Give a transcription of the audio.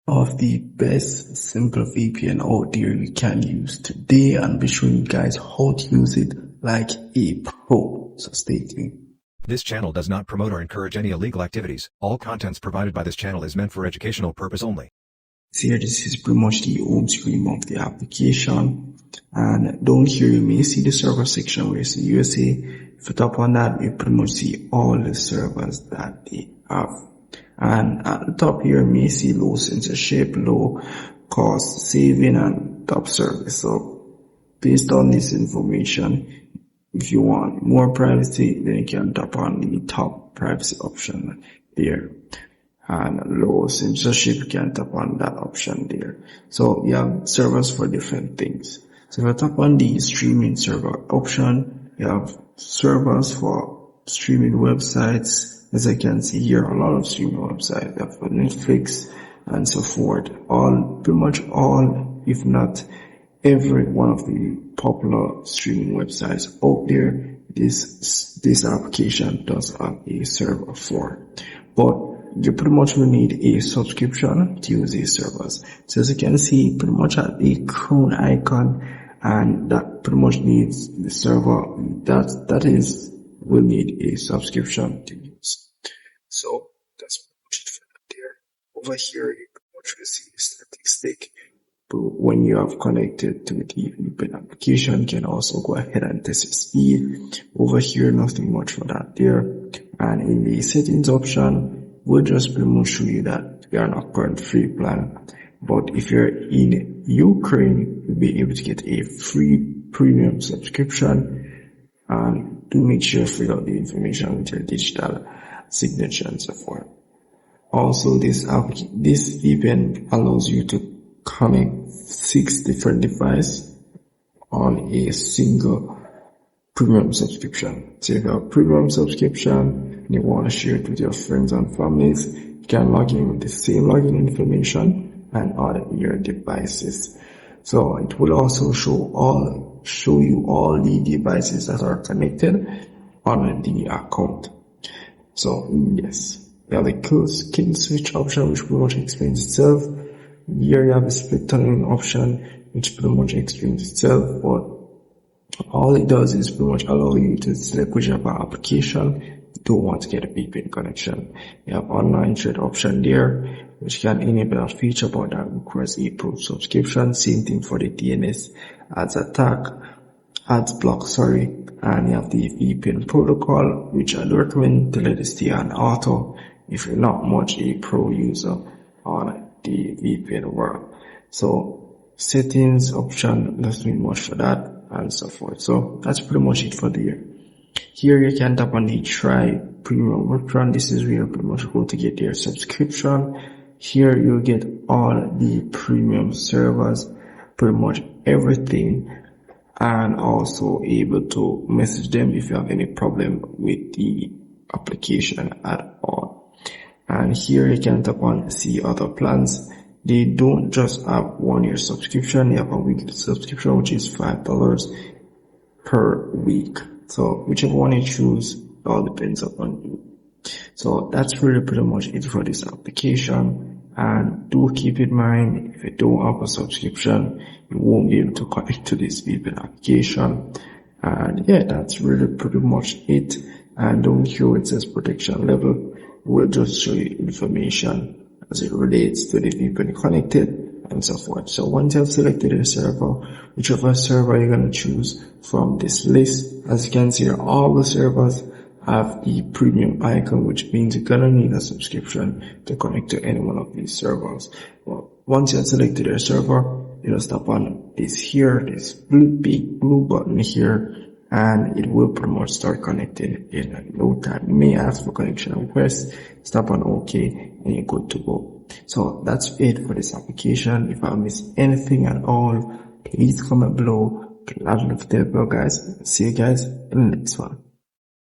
Of the best simple VPN out there you can use today, and be showing you guys how to use it like a pro. So stay tuned. This channel does not promote or encourage any illegal activities. All contents provided by this channel is meant for educational purpose only. So here, this is pretty much the home screen of the application, and down here you may see the server section where you see USA. If you tap on that, you pretty much see all the servers that they have. And at the top here, you may see low censorship, low cost saving, and top service. So based on this information, if you want more privacy, then you can tap on the top privacy option there. And low censorship, you can tap on that option there. So you have servers for different things. So if you tap on the streaming server option, you have servers for streaming websites. As I can see here, a lot of streaming websites, you have for Netflix and so forth. Pretty much all, if not every one of the popular streaming websites out there, this application does have a server for. But you pretty much will need a subscription to use these servers. So as you can see, pretty much at the crown icon, and that pretty much needs the server will need a subscription to use. So that's pretty much it for that there. Over here, you pretty much will see the statistic. But when you have connected to the VPN application, you can also go ahead and test your speed. Over here, nothing much for that there. And in the settings option, we'll just pretty much show you that we are not current free plan. But if you're in Ukraine, you'll be able to get a free premium subscription. And do make sure you fill out the information with your digital signature and so forth. Also, this VPN allows you to connect 6 different devices on a single premium subscription. So if you have a premium subscription and you want to share it with your friends and families, you can log in with the same login information and add your devices. So it will also show you all the devices that are connected on the account. So yes, you have the kill switch option, which pretty much explains itself. Here you have a split tunneling option, which pretty much explains itself, but all it does is pretty much allow you to select whichever application you don't want to get a VPN connection. You have online trade option there, which can enable a feature but that requires a pro subscription. Same thing for the DNS ads block, and you have the VPN protocol, which I'd recommend to let it stay on auto if you're not much a pro user on the VPN world. So settings option, nothing much for that and so forth. So that's pretty much it for the year. Here you can tap on the try premium version. This is where you pretty much go to get your subscription. Here you'll get all the premium servers, pretty much everything, and also able to message them if you have any problem with the application at all. And here you can tap on see other plans. They don't just have 1 year subscription, they have a weekly subscription, which is $5 per week. So whichever one you choose, all depends upon you. So that's really pretty much it for this application. And do keep in mind, if you don't have a subscription, you won't be able to connect to this VPN application. And yeah, that's really pretty much it. And down here it says protection level. We'll just show you information as it relates to the VPN connected and so forth. So once you have selected a server, whichever server you're going to choose from this list, as you can see, all the servers have the premium icon, which means you're going to need a subscription to connect to any one of these servers. Well, once you have selected a server, you just tap on this big blue button here, and it will pretty much start connecting in no time. You may ask for connection request, tap on OK, and you're good to go. So that's it for this application. If I missed anything at all, please comment below. Glad enough to help you guys. See you guys in the next one.